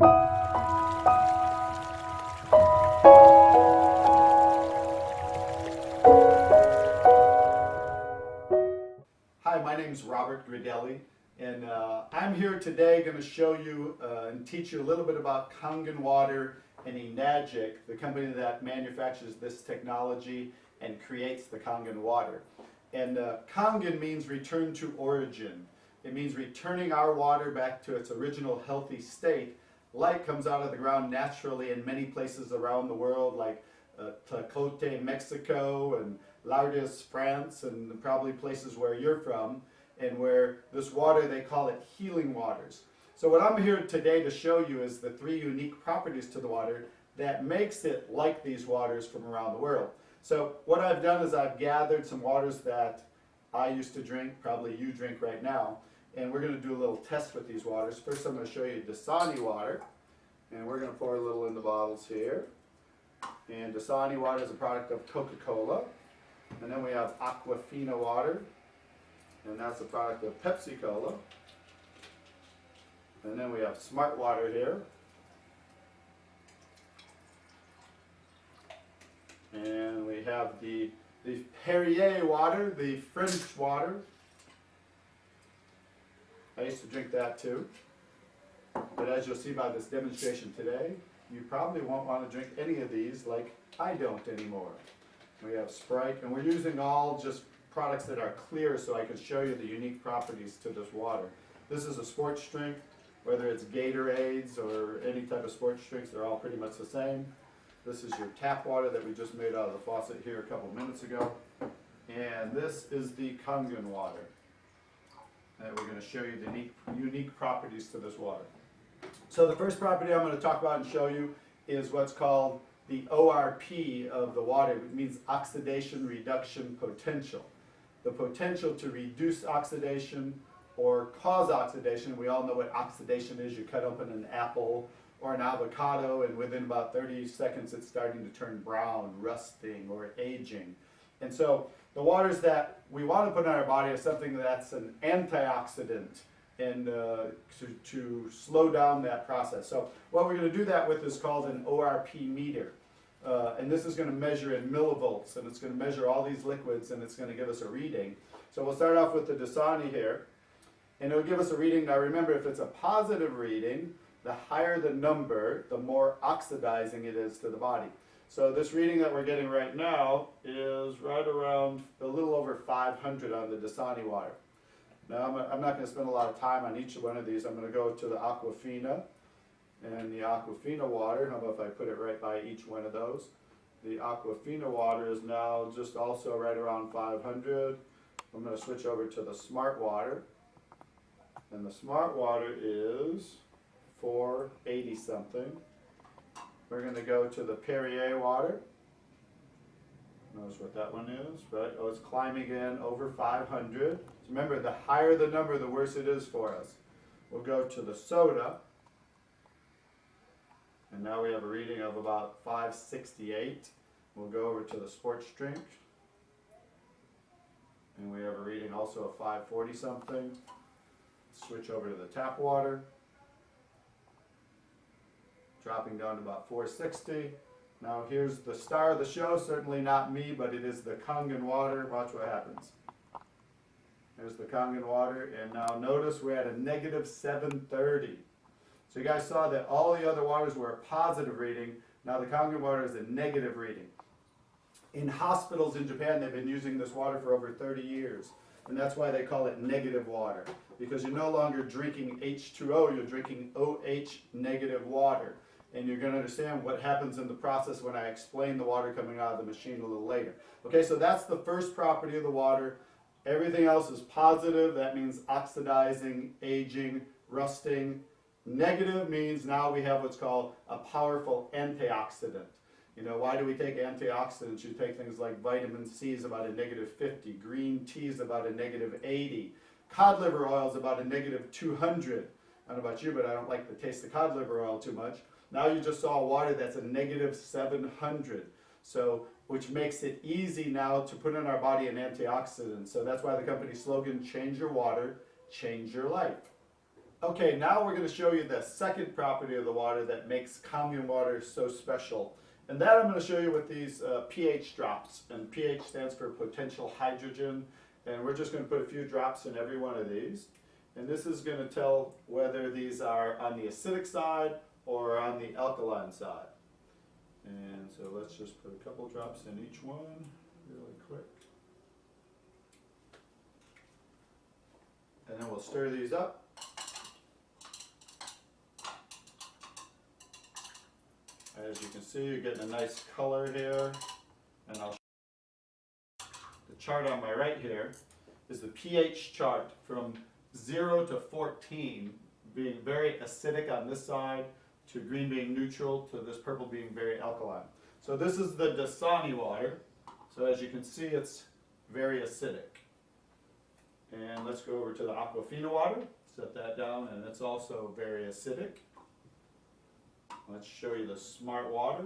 Hi, my name is Robert Gridelli, and I'm here today going to show you and teach you a little bit about Kangen water and Enagic, the company that manufactures this technology and creates the Kangen water. And Kangen means return to origin. It means returning our water back to its original healthy state. Light comes out of the ground naturally in many places around the world, like Tlacote, Mexico, and Lourdes, France, and probably places where you're from, and where this water, they call it healing waters. So what I'm here today to show you is the three unique properties to the water that makes it like these waters from around the world. So what I've done is I've gathered some waters that I used to drink, probably you drink right now, and we're going to do a little test with these waters. First I'm going to show you Dasani water, and we're going to pour a little in the bottles here. And Dasani water is a product of Coca-Cola. And then we have Aquafina water, and that's a product of Pepsi-Cola. And then we have Smart water here. And we have the Perrier water, the French water. I used to drink that too. But as you'll see by this demonstration today, you probably won't want to drink any of these like I don't anymore. We have Sprite, and we're using all just products that are clear so I can show you the unique properties to this water. This is a sports drink, whether it's Gatorades or any type of sports drinks, they're all pretty much the same. This is your tap water that we just made out of the faucet here a couple minutes ago. And this is the Kangen water. And we're going to show you the unique properties to this water. So the first property I'm going to talk about and show you is what's called the ORP of the water. It means oxidation reduction potential. The potential to reduce oxidation or cause oxidation. We all know what oxidation is. You cut open an apple or an avocado, and within about 30 seconds it's starting to turn brown, rusting, or aging. And so the waters that we want to put in our body are something that's an antioxidant, and to slow down that process. So what we're going to do that with is called an ORP meter. And this is going to measure in millivolts, and it's going to measure all these liquids, and it's going to give us a reading. So we'll start off with the Dasani here, and it'll give us a reading. Now remember, if it's a positive reading, the higher the number, the more oxidizing it is to the body. So this reading that we're getting right now is right around a little over 500 on the Dasani water. Now I'm not going to spend a lot of time on each one of these. I'm going to go to the Aquafina. And the Aquafina water, how about if I put it right by each one of those? The Aquafina water is now just also right around 500. I'm going to switch over to the Smart water. And the Smart water is 480 something. We're going to go to the Perrier water. Notice what that one is, right? Oh, it's climbing in over 500. So remember, the higher the number, the worse it is for us. We'll go to the soda. And now we have a reading of about 568. We'll go over to the sports drink. And we have a reading also of 540 something. Switch over to the tap water. Dropping down to about 460. Now here's the star of the show, certainly not me, but it is the Kangen water. Watch what happens. There's the Kangen water, and now notice we're at a negative 730. So you guys saw that all the other waters were a positive reading. Now the Kangen water is a negative reading. In hospitals in Japan, they've been using this water for over 30 years. And that's why they call it negative water. Because you're no longer drinking H2O, you're drinking OH negative water. And you're going to understand what happens in the process when I explain the water coming out of the machine a little later. Okay, so that's the first property of the water. Everything else is positive. That means oxidizing, aging, rusting. Negative means now we have what's called a powerful antioxidant. You know, why do we take antioxidants? You take things like vitamin C is about a negative 50, green tea is about a negative 80, cod liver oil is about a negative 200. I don't know about you, but I don't like the taste of cod liver oil too much. Now you just saw water that's a negative 700. So, which makes it easy now to put in our body an antioxidant. So that's why the company slogan, change your water, change your life. Okay, now we're going to show you the second property of the water that makes Kangen water so special. And that I'm going to show you with these pH drops. And pH stands for potential hydrogen. And we're just going to put a few drops in every one of these. And this is going to tell whether these are on the acidic side or on the alkaline side. And so let's just put a couple drops in each one really quick. And then we'll stir these up. As you can see, you're getting a nice color here. And the chart on my right here is the pH chart from 0 to 14 being very acidic on this side, to green being neutral, to this purple being very alkaline. So this is the Dasani water. So as you can see, it's very acidic. And let's go over to the Aquafina water. Set that down, and it's also very acidic. Let's show you the Smart water.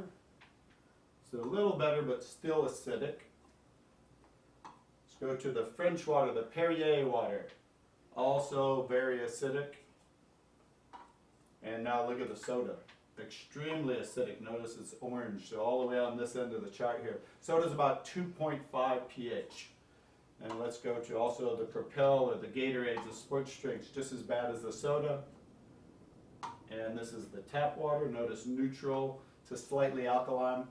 It's a little better, but still acidic. Let's go to the French water, the Perrier water. Also very acidic. And now look at the soda. Extremely acidic. Notice it's orange, so all the way on this end of the chart here. Soda's about 2.5 pH. And let's go to also the Propel or the Gatorades, the sports drinks, just as bad as the soda. And this is the tap water. Notice neutral to slightly alkaline.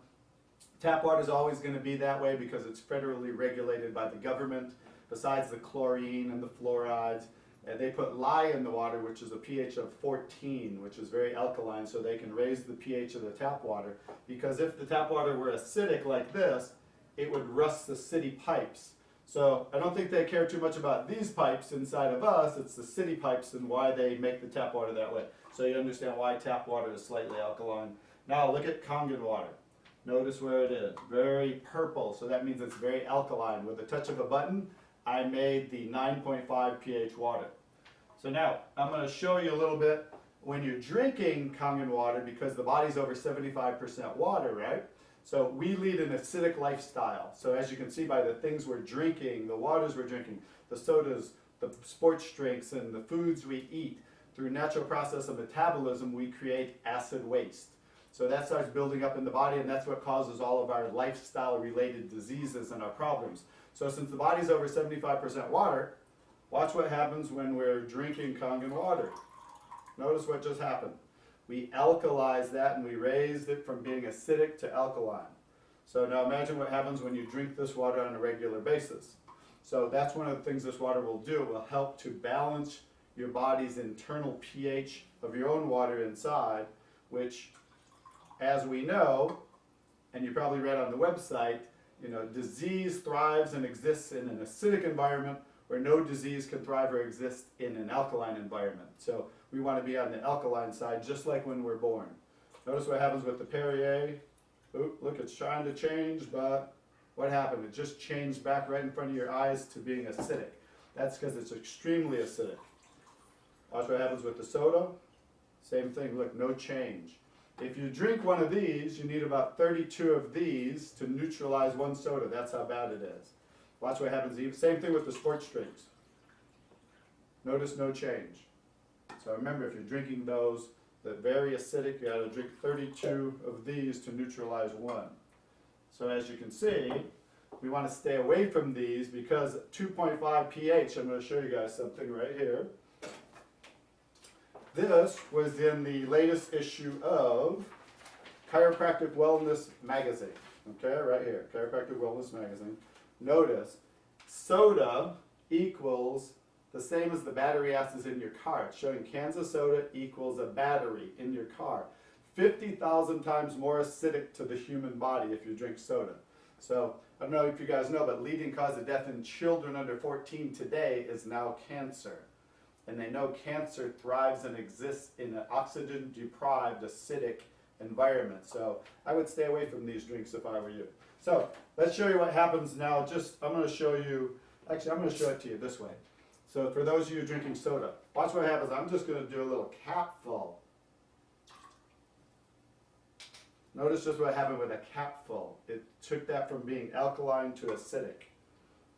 Tap water is always going to be that way because it's federally regulated by the government. Besides the chlorine and the fluorides, and they put lye in the water, which is a pH of 14, which is very alkaline, so they can raise the pH of the tap water. Because if the tap water were acidic like this, it would rust the city pipes. So I don't think they care too much about these pipes inside of us. It's the city pipes and why they make the tap water that way. So you understand why tap water is slightly alkaline. Now look at Kangen water. Notice where it is. Very purple, so that means it's very alkaline. With a touch of a button, I made the 9.5 pH water. So now I'm going to show you a little bit when you're drinking Kangen water, because the body's over 75% water, right? So we lead an acidic lifestyle. So as you can see by the things we're drinking, the waters we're drinking, the sodas, the sports drinks, and the foods we eat, through natural process of metabolism, we create acid waste. So that starts building up in the body, and that's what causes all of our lifestyle-related diseases and our problems. So since the body's over 75% water, watch what happens when we're drinking Kangen water. Notice what just happened. We alkalize that and we raised it from being acidic to alkaline. So now imagine what happens when you drink this water on a regular basis. So that's one of the things this water will do. It will help to balance your body's internal pH of your own water inside, which, as we know, and you probably read on the website, disease thrives and exists in an acidic environment where no disease can thrive or exist in an alkaline environment. So we want to be on the alkaline side, just like when we're born. Notice what happens with the Perrier. Oop, look, it's trying to change, but what happened? It just changed back right in front of your eyes to being acidic. That's because it's extremely acidic. Watch what happens with the soda. Same thing, look, no change. If you drink one of these, you need about 32 of these to neutralize one soda. That's how bad it is. Watch what happens. Same thing with the sports drinks. Notice no change. So remember, if you're drinking those, they're very acidic. You got to drink 32 of these to neutralize one. So as you can see, we want to stay away from these because 2.5 pH, I'm going to show you guys something right here. This was in the latest issue of Chiropractic Wellness Magazine. Okay, right here, Chiropractic Wellness Magazine. Notice, soda equals the same as the battery acids in your car. It's showing cans of soda equals a battery in your car. 50,000 times more acidic to the human body if you drink soda. So, I don't know if you guys know, but leading cause of death in children under 14 today is now cancer. And they know cancer thrives and exists in an oxygen-deprived, acidic environment. So I would stay away from these drinks if I were you. So let's show you what happens now. I'm going to show you, actually I'm going to show it to you this way. So for those of you drinking soda, watch what happens. I'm just going to do a little capful. Notice just what happened with a capful. It took that from being alkaline to acidic.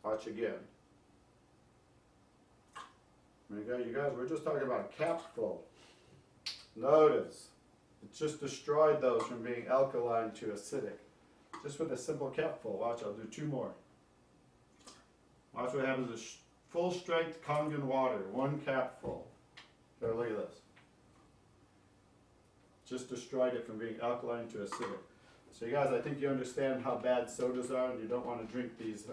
Watch again. Okay, you guys, we're just talking about a capful. Notice, it just destroyed those from being alkaline to acidic. Just with a simple capful. Watch, I'll do 2 more. Watch what happens to full strength Kangen water, 1 capful. So look at this. Just destroyed it from being alkaline to acidic. So you guys, I think you understand how bad sodas are, and you don't want to drink these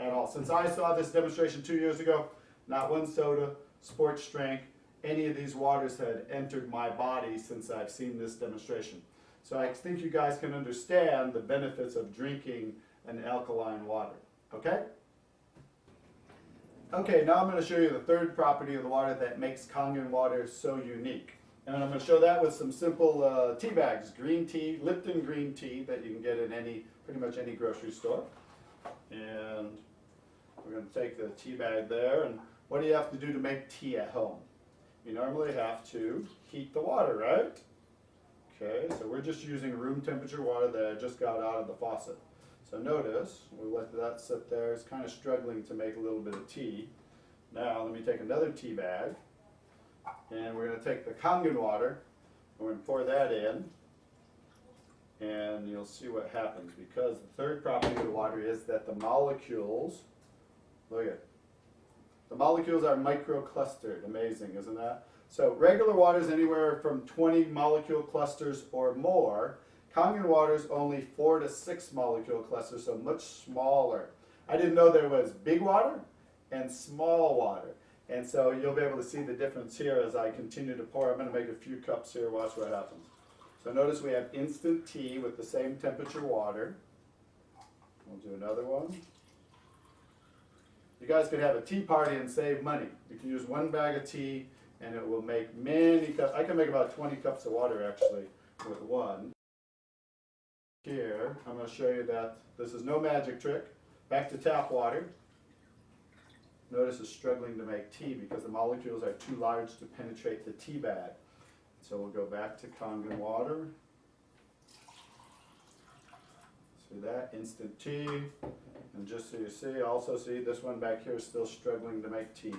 at all. Since I saw this demonstration 2 years ago, not one soda, sports strength, any of these waters had entered my body since I've seen this demonstration. So I think you guys can understand the benefits of drinking an alkaline water. Okay? Okay, now I'm going to show you the 3rd property of the water that makes Kangen water so unique. And I'm going to show that with some simple tea bags, green tea, Lipton green tea that you can get in pretty much any grocery store. And we're going to take the tea bag there, and what do you have to do to make tea at home? You normally have to heat the water, right? Okay, so we're just using room temperature water that I just got out of the faucet. So notice, we'll let that sit there. It's kind of struggling to make a little bit of tea. Now let me take another tea bag, and we're going to take the Kangen water, and we're going to pour that in, and you'll see what happens, because the 3rd property of the water is that the molecules, look at it, the molecules are microclustered. Amazing, isn't that? So regular water is anywhere from 20 molecule clusters or more. Kangen water is only 4 to 6 molecule clusters, so much smaller. I didn't know there was big water and small water. And so you'll be able to see the difference here as I continue to pour. I'm going to make a few cups here. Watch what happens. So notice we have instant tea with the same temperature water. We'll do another one. You guys could have a tea party and save money. You can use 1 bag of tea and it will make many cups. I can make about 20 cups of water actually with 1. Here, I'm going to show you that this is no magic trick. Back to tap water. Notice it's struggling to make tea because the molecules are too large to penetrate the tea bag. So we'll go back to Kangen water. See that? Instant tea. And just so you see, also see this one back here is still struggling to make tea.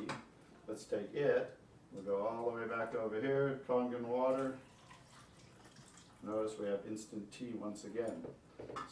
Let's take it. We'll go all the way back over here, Kangen water. Notice we have instant tea once again.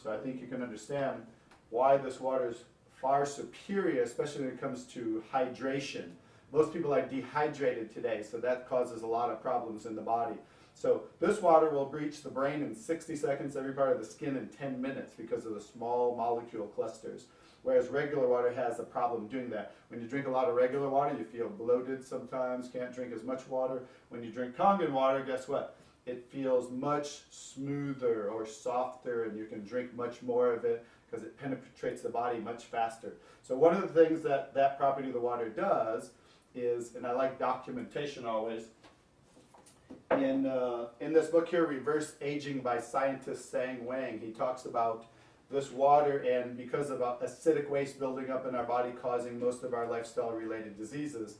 So I think you can understand why this water is far superior, especially when it comes to hydration. Most people are dehydrated today, so that causes a lot of problems in the body. So this water will reach the brain in 60 seconds, every part of the skin in 10 minutes because of the small molecule clusters. Whereas regular water has a problem doing that. When you drink a lot of regular water, you feel bloated sometimes, can't drink as much water. When you drink Kangen water, guess what? It feels much smoother or softer, and you can drink much more of it because it penetrates the body much faster. So one of the things that that property of the water does is, and I like documentation always, in this book here, Reverse Aging by scientist Sang Wang, he talks about this water, and because of acidic waste building up in our body causing most of our lifestyle related diseases,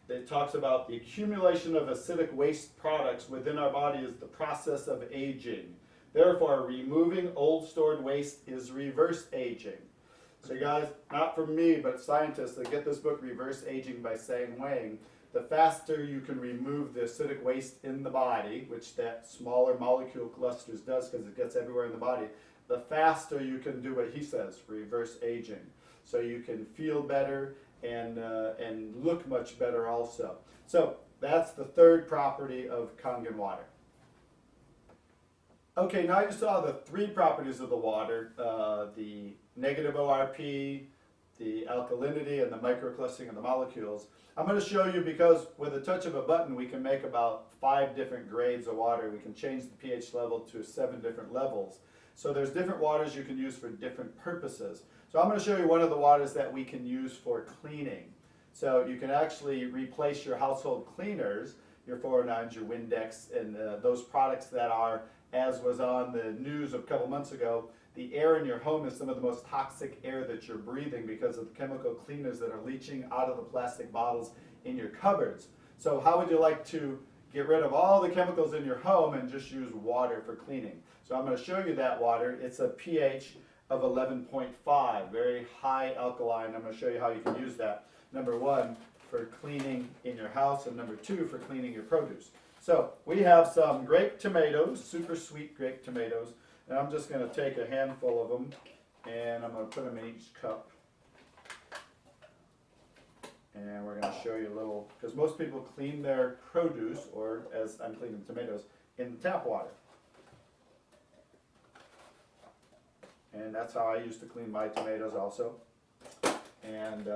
it talks about the accumulation of acidic waste products within our body is the process of aging. Therefore, removing old stored waste is reverse aging. So guys, not from me, but scientists that get this book, Reverse Aging by Sang Wang, the faster you can remove the acidic waste in the body, which that smaller molecule clusters does because it gets everywhere in the body, the faster you can do what he says, reverse aging. So you can feel better and look much better also. So that's the 3rd property of Kangen water. Okay, now you saw the 3 properties of the water, the negative ORP, the alkalinity, and the microclustering of the molecules. I'm going to show you, because with a touch of a button we can make about 5 different grades of water. We can change the pH level to 7 different levels. So there's different waters you can use for different purposes. So I'm going to show you one of the waters that we can use for cleaning. So you can actually replace your household cleaners, your 409s, your Windex, and those products that are, as was on the news a couple months ago, the air in your home is some of the most toxic air that you're breathing because of the chemical cleaners that are leaching out of the plastic bottles in your cupboards. So how would you like to get rid of all the chemicals in your home and just use water for cleaning? So I'm going to show you that water. It's a pH of 11.5, very high alkaline. I'm going to show you how you can use that. Number 1, for cleaning in your house, and number 2 for cleaning your produce. So we have some grape tomatoes, super sweet grape tomatoes, and I'm just going to take a handful of them and I'm going to put them in each cup. And we're going to show you a little, because most people clean their produce, or as I'm cleaning tomatoes, in tap water. And that's how I used to clean my tomatoes also. And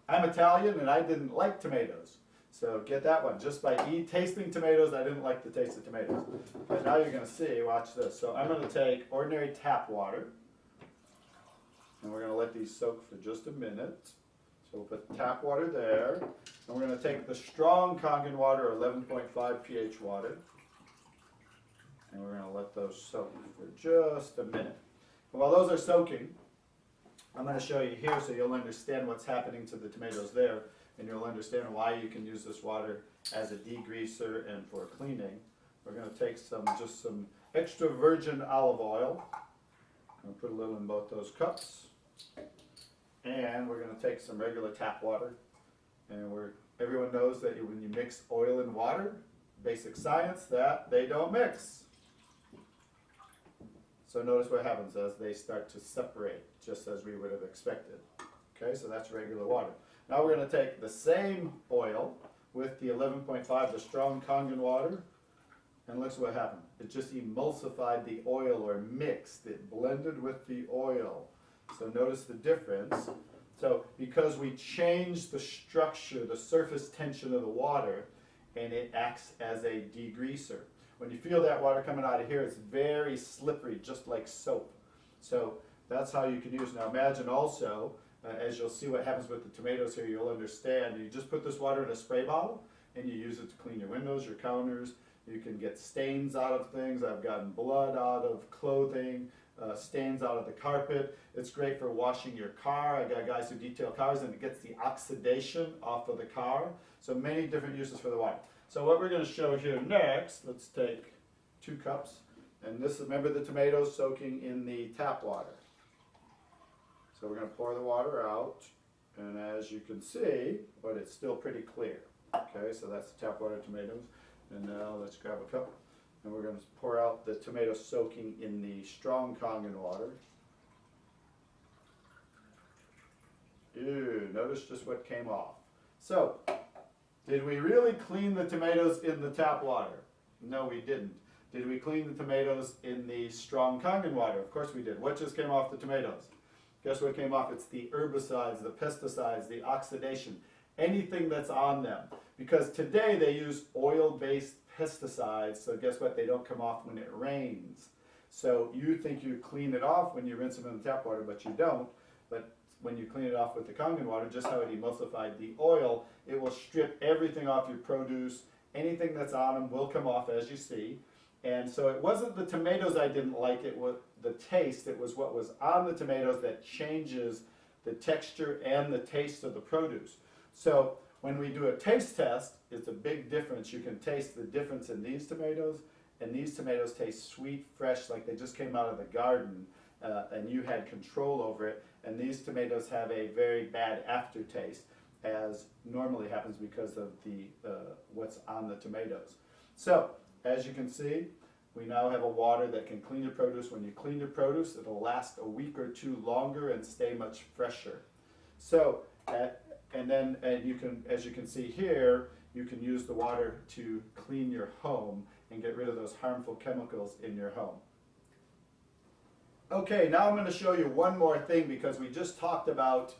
I'm Italian and I didn't like tomatoes. So get that one. Just by tasting tomatoes, I didn't like the taste of tomatoes. But now you're going to see, watch this. So I'm going to take ordinary tap water. And we're going to let these soak for just a minute. So we'll put tap water there. And we're going to take the strong Kangen water, 11.5 pH water. And we're going to let those soak for just a minute. And while those are soaking, I'm going to show you here so you'll understand what's happening to the tomatoes there. And you'll understand why you can use this water as a degreaser and for cleaning. We're going to take just some extra virgin olive oil. I'm going to put a little in both those cups. And we're going to take some regular tap water. And everyone knows that when you mix oil and water, basic science, that they don't mix. So notice what happens as they start to separate, just as we would have expected. Okay, so that's regular water. Now we're going to take the same oil with the 11.5, the strong Kangen water, and look what happened. It just emulsified the oil, or mixed. It blended with the oil. So notice the difference. So because we changed the structure, the surface tension of the water, and it acts as a degreaser. When you feel that water coming out of here, it's very slippery, just like soap. So that's how you can use it. Now imagine also, as you'll see what happens with the tomatoes here, you'll understand. You just put this water in a spray bottle, and you use it to clean your windows, your counters. You can get stains out of things. I've gotten blood out of clothing, stains out of the carpet. It's great for washing your car. I got guys who detail cars, and it gets the oxidation off of the car. So many different uses for the water. So what we're going to show here next, let's take 2 cups. And this is, remember the tomatoes soaking in the tap water. So we're going to pour the water out. And as you can see, but it's still pretty clear. Okay, so that's the tap water tomatoes. And now let's grab a cup. And we're going to pour out the tomatoes soaking in the strong Kangen water. Ew, notice just what came off. So, did we really clean the tomatoes in the tap water? No, we didn't. Did we clean the tomatoes in the strong Kangen water? Of course we did. What just came off the tomatoes? Guess what came off? It's the herbicides, the pesticides, the oxidation, anything that's on them. Because today they use oil-based pesticides, so guess what? They don't come off when it rains. So you think you clean it off when you rinse them in the tap water, but you don't. But when you clean it off with the Kangen water, just how it emulsified the oil, it will strip everything off your produce. Anything that's on them will come off, as you see. And so it wasn't the tomatoes I didn't like, it was the taste. It was what was on the tomatoes that changes the texture and the taste of the produce. So when we do a taste test, it's a big difference. You can taste the difference in these tomatoes, and these tomatoes taste sweet, fresh, like they just came out of the garden, and you had control over it. And these tomatoes have a very bad aftertaste, as normally happens because of the what's on the tomatoes. So, as you can see, we now have a water that can clean your produce. When you clean your produce, it'll last a week or 2 longer and stay much fresher. So, and you can, as you can see here, you can use the water to clean your home and get rid of those harmful chemicals in your home. Okay, now I'm going to show you one more thing, because we just talked about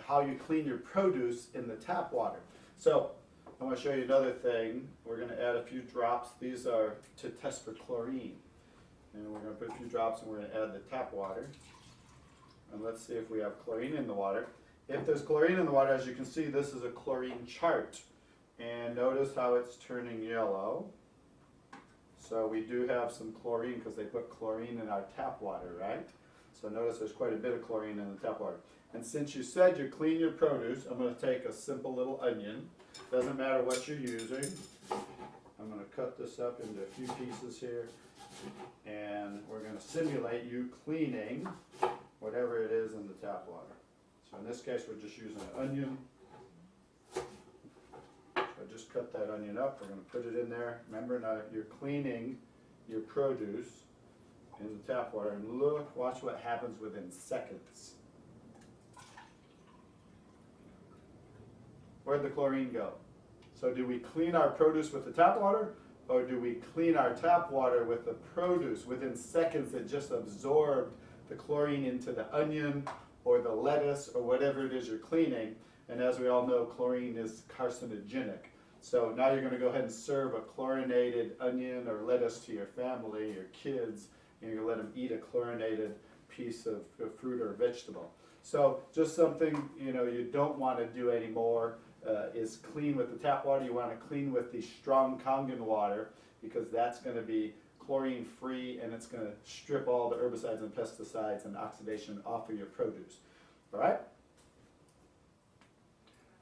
how you clean your produce in the tap water. So I want to show you another thing. We're going to add a few drops. These are to test for chlorine. And we're going to put a few drops, and we're going to add the tap water. And let's see if we have chlorine in the water. If there's chlorine in the water, as you can see, this is a chlorine chart. And notice how it's turning yellow. So we do have some chlorine, because they put chlorine in our tap water, right? So notice there's quite a bit of chlorine in the tap water. And since you said you clean your produce, I'm going to take a simple little onion. Doesn't matter what you're using. I'm going to cut this up into a few pieces here. And we're going to simulate you cleaning whatever it is in the tap water. So in this case, we're just using an onion. So just cut that onion up. We're going to put it in there. Remember, now you're cleaning your produce in the tap water, and look, watch what happens within seconds. Where'd the chlorine go? So do we clean our produce with the tap water, or do we clean our tap water with the produce? Within seconds, it just absorbed the chlorine into the onion or the lettuce or whatever it is you're cleaning. And as we all know, chlorine is carcinogenic. So now you're going to go ahead and serve a chlorinated onion or lettuce to your family, your kids, and you're going to let them eat a chlorinated piece of fruit or vegetable. So just something you don't want to do anymore is clean with the tap water. You want to clean with the strong Kangen water, because that's going to be chlorine free, and it's going to strip all the herbicides and pesticides and oxidation off of your produce. All right?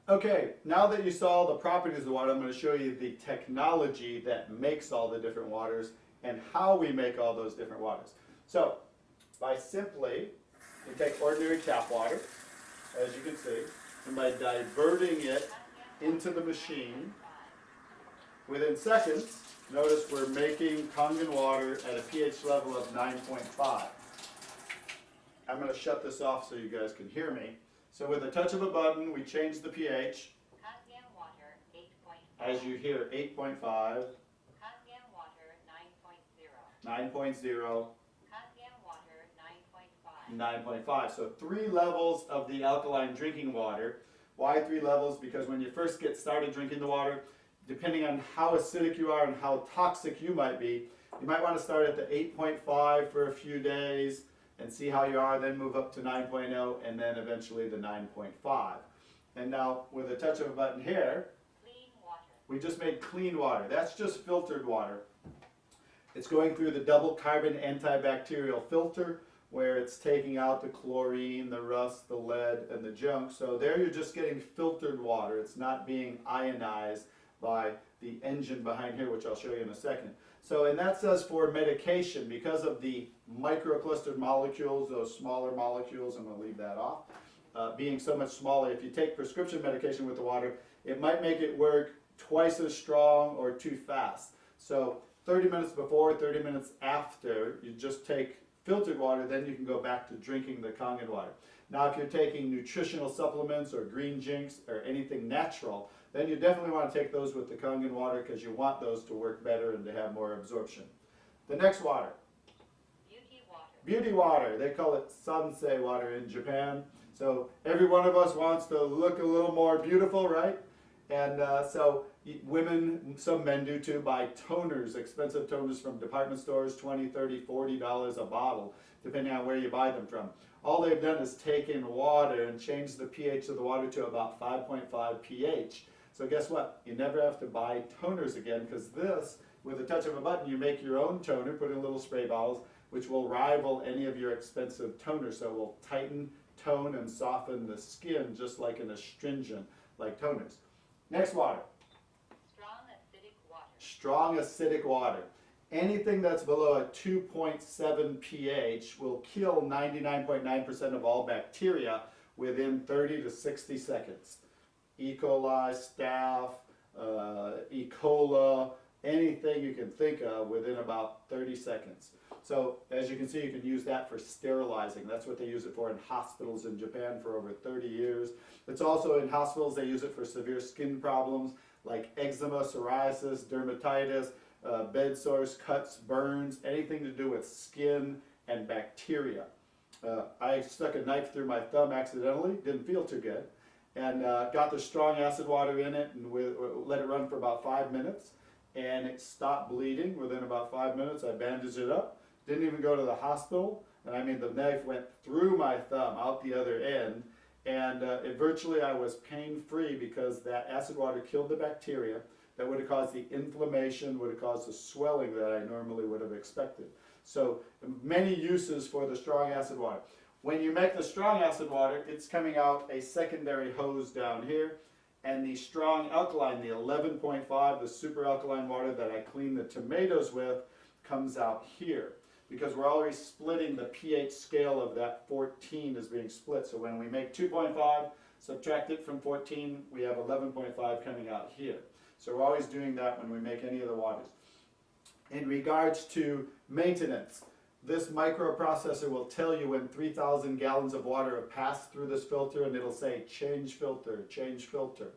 Okay, now that you saw the properties of the water, I'm going to show you the technology that makes all the different waters and how we make all those different waters. So, by simply, you take ordinary tap water, as you can see, and by diverting it into the machine, within seconds, notice we're making Kangen water at a pH level of 9.5. I'm going to shut this off so you guys can hear me. So with a touch of a button, we change the pH. Kangen water 8.5. As you hear, 8.5. Kangen water 9.0. 9.0. Kangen water 9.5. 9.5. So 3 levels of the alkaline drinking water. Why 3 levels? Because when you first get started drinking the water, depending on how acidic you are and how toxic you might be, you might want to start at the 8.5 for a few days and see how you are, then move up to 9.0, and then eventually the 9.5. And now, with a touch of a button here, Clean water. we just made clean water. That's just filtered water. It's going through the double carbon antibacterial filter, where it's taking out the chlorine, the rust, the lead, and the junk. So there you're just getting filtered water. It's not being ionized by the engine behind here, which I'll show you in a second. So, and that says for medication, because of the microclustered molecules, those smaller molecules, I'm going to leave that off, being so much smaller, if you take prescription medication with the water, it might make it work twice as strong or too fast. So 30 minutes before, 30 minutes after, you just take filtered water, then you can go back to drinking the Kangen water. Now, if you're taking nutritional supplements or green jinx or anything natural, then you definitely want to take those with the Kangen water, because you want those to work better and to have more absorption. The next water. Beauty water. Beauty water. They call it sansei water in Japan. So every one of us wants to look a little more beautiful, right? And so women, some men do too, buy toners, expensive toners from department stores, $20, $30, $40 a bottle, depending on where you buy them from. All they've done is taken water and changed the pH of the water to about 5.5 pH. So guess what? You never have to buy toners again, because this, with a touch of a button, you make your own toner, put in little spray bottles, which will rival any of your expensive toners. So it will tighten, tone, and soften the skin just like an astringent, like toners. Next water. Strong acidic water. Strong acidic water. Anything that's below a 2.7 pH will kill 99.9% of all bacteria within 30 to 60 seconds. E. coli, staph, E. coli, anything you can think of within about 30 seconds. So as you can see, you can use that for sterilizing. That's what they use it for in hospitals in Japan for over 30 years. It's also in hospitals, they use it for severe skin problems like eczema, psoriasis, dermatitis, bed sores, cuts, burns, anything to do with skin and bacteria. I stuck a knife through my thumb accidentally, didn't feel too good, and got the strong acid water in it and let it run for about 5 minutes, and it stopped bleeding within about 5 minutes. I bandaged it up, didn't even go to the hospital, and I mean the knife went through my thumb out the other end, and virtually I was pain-free, because that acid water killed the bacteria that would have caused the inflammation, would have caused the swelling that I normally would have expected. So many uses for the strong acid water. When you make the strong acid water, it's coming out a secondary hose down here, and the strong alkaline, the 11.5, the super alkaline water that I clean the tomatoes with, comes out here, because we're already splitting the pH scale of that 14 is being split. So when we make 2.5, subtract it from 14, we have 11.5 coming out here. So we're always doing that when we make any of the waters. In regards to maintenance, this microprocessor will tell you when 3,000 gallons of water have passed through this filter, and it'll say change filter, change filter.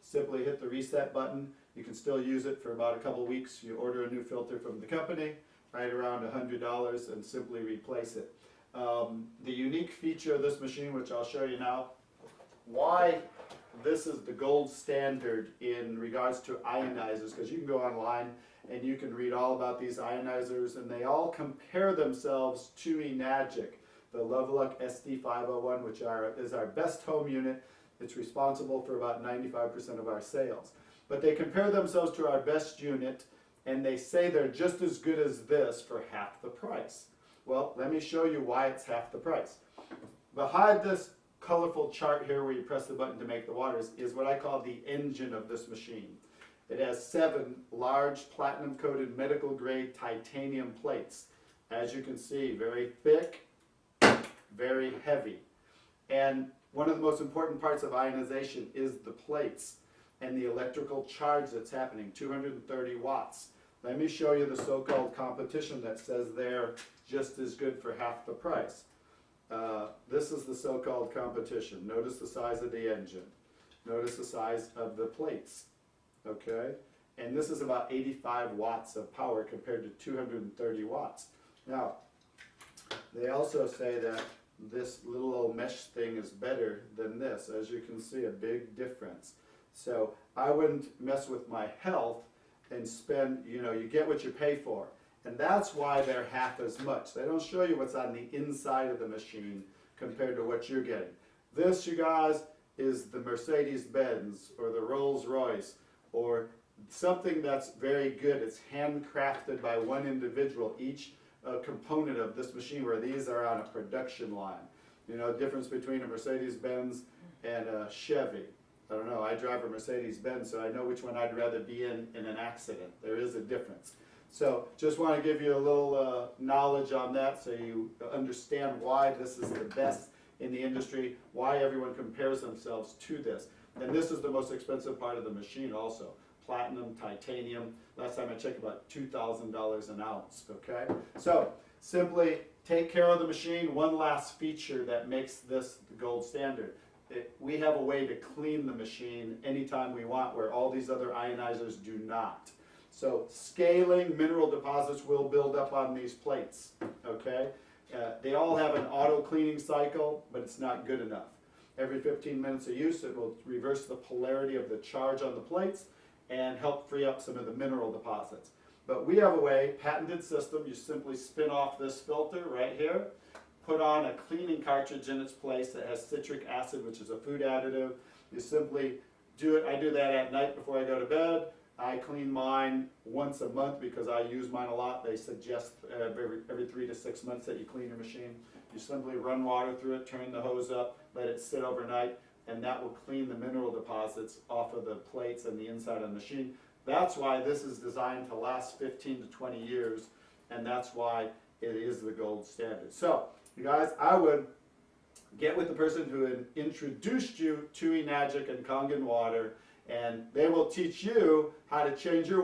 Simply hit the reset button. You can still use it for about a couple weeks. You order a new filter from the company, right around $100, and simply replace it. The unique feature of this machine, which I'll show you now, why this is the gold standard in regards to ionizers, because you can go online and you can read all about these ionizers, and they all compare themselves to Enagic, the Lovelock SD501, which is our best home unit. It's responsible for about 95% of our sales. But they compare themselves to our best unit, and they say they're just as good as this for half the price. Well, let me show you why it's half the price. Behind this colorful chart here where you press the button to make the waters is what I call the engine of this machine. It has 7 large platinum-coated medical-grade titanium plates. As you can see, very thick, very heavy. And one of the most important parts of ionization is the plates and the electrical charge that's happening, 230 watts. Let me show you the so-called competition that says they're just as good for half the price. This is the so-called competition. Notice the size of the engine. Notice the size of the plates. Okay? And this is about 85 watts of power compared to 230 watts. Now, they also say that this little old mesh thing is better than this. As you can see, a big difference. So I wouldn't mess with my health and spend, you get what you pay for. And that's why they're half as much. They don't show you what's on the inside of the machine compared to what you're getting. This, you guys, is the Mercedes-Benz or the Rolls-Royce or something that's very good. It's handcrafted by one individual, each component of this machine, where these are on a production line. Difference between a Mercedes-Benz and a Chevy. I don't know, I drive a Mercedes-Benz, so I know which one I'd rather be in an accident. There is a difference. So just want to give you a little knowledge on that so you understand why this is the best in the industry, why everyone compares themselves to this. And this is the most expensive part of the machine also. Platinum, titanium, last time I checked about $2,000 an ounce, okay? So simply take care of the machine. One last feature that makes this the gold standard. We have a way to clean the machine anytime we want, where all these other ionizers do not. So scaling mineral deposits will build up on these plates, okay? They all have an auto cleaning cycle, but it's not good enough. Every 15 minutes of use, it will reverse the polarity of the charge on the plates and help free up some of the mineral deposits. But we have a way, patented system, you simply spin off this filter right here, put on a cleaning cartridge in its place that has citric acid, which is a food additive. You simply do it. I do that at night before I go to bed. I clean mine once a month because I use mine a lot. They suggest every 3 to 6 months that you clean your machine. You simply run water through it, turn the hose up, let it sit overnight, and that will clean the mineral deposits off of the plates and the inside of the machine. That's why this is designed to last 15 to 20 years, and that's why it is the gold standard. So, you guys, I would get with the person who had introduced you to Enagic and Kangen water, and they will teach you how to change your